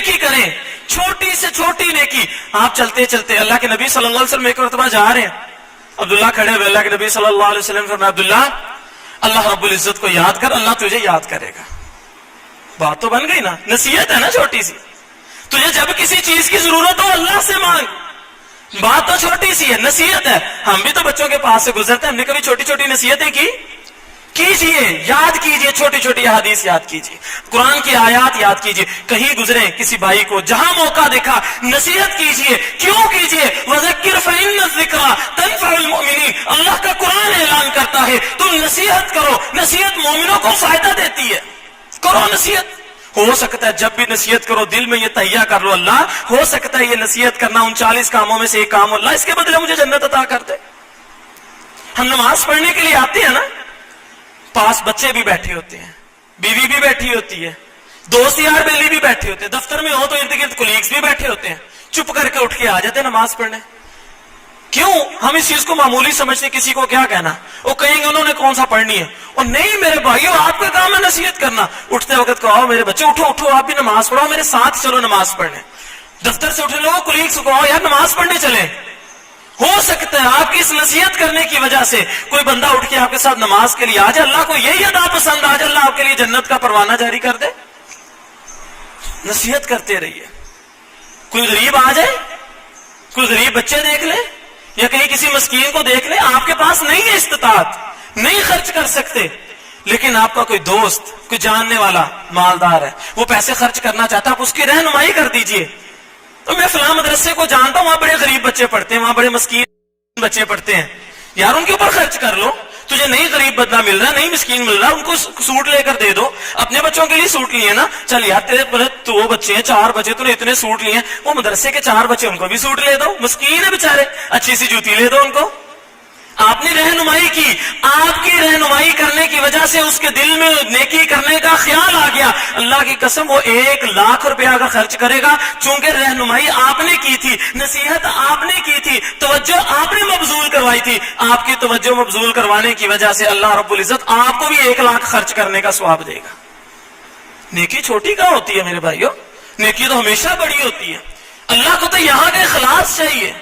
नेकी करें, छोटी से छोटी नेकी। आप चलते चलते अल्लाह के नबी सल्लल्लाहु अलैहि वसल्लम एक मरतबा जा रहे हैं, अब्दुल्लाह खड़े हुए, अल्लाह के नबी सल्लल्लाहु अलैहि वसल्लम फरमाया, अब्दुल्ला अल्लाह रब्बुल इज्जत को याद कर, अल्लाह तुझे याद करेगा। बात तो बन गई ना, नसीहत है ना छोटी सी। तुझे जब किसी चीज की जरूरत हो अल्लाह से मांग, बात तो छोटी सी है, नसीहत है। हम भी तो बच्चों के पास से गुजरते हैं, हमने कभी छोटी छोटी नसीहतें की? कीजिए, याद कीजिए, छोटी छोटी हदीस याद कीजिए, कुरान की आयत याद कीजिए, कहीं गुजरे किसी भाई को जहां मौका देखा नसीहत कीजिए। क्यों कीजिए? वज़क्किर फ़इन्न ज़िक्रा तनफ़उल मुमिनीन, अल्लाह का कुरान ऐलान करता है तुम नसीहत करो, नसीहत मोमिनों को फायदा देती है, करो नसीहत। हो सकता है जब भी नसीहत करो दिल में ये तहिया कर लो, अल्लाह हो सकता है ये नसीहत करना 39 कामों में से एक काम हो, अल्लाह इसके बदले मुझे जन्नत अता कर दे। हम नमाज पढ़ने के लिए आते हैं ना, पास बच्चे भी बैठे होते हैं, बीवी भी बैठी होती है, दोस्त यार बेली भी बैठे होते हैं, दफ्तर में हो तो इर्द गिर्द कोलीग्स भी बैठे होते हैं, चुप करके उठ के आ जाते हैं नमाज पढ़ने। क्यों? हम इस चीज को मामूली समझते, किसी को क्या कहना, वो कहेंगे उन्होंने कौन सा पढ़नी है। और नहीं मेरे भाइयों, आपका काम है नसीहत करना। उठते वक्त को आओ मेरे बच्चे, उठो उठो, आप भी नमाज पढ़ो, मेरे साथ चलो नमाज पढ़ने। दफ्तर से उठे लोगों कोलीग्स को आओ यार नमाज पढ़ने चले। हो सकता है आपकी इस नसीहत करने की वजह से कोई बंदा उठ के आपके साथ नमाज के लिए आ जाए, अल्लाह को यही अदा पसंद आ जाए, अल्लाह आपके लिए जन्नत का परवाना जारी कर दे। नसीहत करते रहिए। कोई गरीब आ जाए, कोई गरीब बच्चे देख ले, या कहीं किसी मस्कीन को देख ले, आपके पास नहीं है इस्तिताअत, नहीं खर्च कर सकते, लेकिन आपका कोई दोस्त, कोई जानने वाला मालदार है, वो पैसे खर्च करना चाहता है, आप उसकी रहनुमाई कर दीजिए। तो मैं फलां मदरसे को जानता हूं, वहां बड़े गरीब बच्चे पढ़ते हैं, वहां बड़े मस्कीन बच्चे पढ़ते हैं, यार उनके ऊपर खर्च कर लो। तुझे नहीं गरीब बदला मिल रहा, नहीं मिस्कीन मिल रहा, उनको सूट लेकर दे दो। अपने बच्चों के लिए सूट लिए ना, चल यार तेरे दो बच्चे हैं, 4 बच्चे, तूने इतने सूट लिए हैं, वो मदरसे के 4 बच्चे, उनको भी सूट ले दो, मस्कीन है बेचारे, अच्छी सी जूती ले दो उनको। आपने रहनुमाई की, आपकी रहनुमाई करने की वजह से उसके दिल में नेकी करने का ख्याल आ गया। अल्लाह की कसम वो 1 लाख रुपया अगर खर्च करेगा, चूंकि रहनुमाई आपने की थी, नसीहत आपने की थी, तवज्जो आपने मबजूल करवाई थी, आपकी तवज्जो मबजूल करवाने की वजह से अल्लाह रब्बुल इज्जत आपको भी 1 लाख खर्च करने का सवाब देगा। नेकी छोटी कहाँ होती है मेरे भाइयों, नेकी तो हमेशा बड़ी होती है। अल्लाह को तो यहाँ का इखलास चाहिए।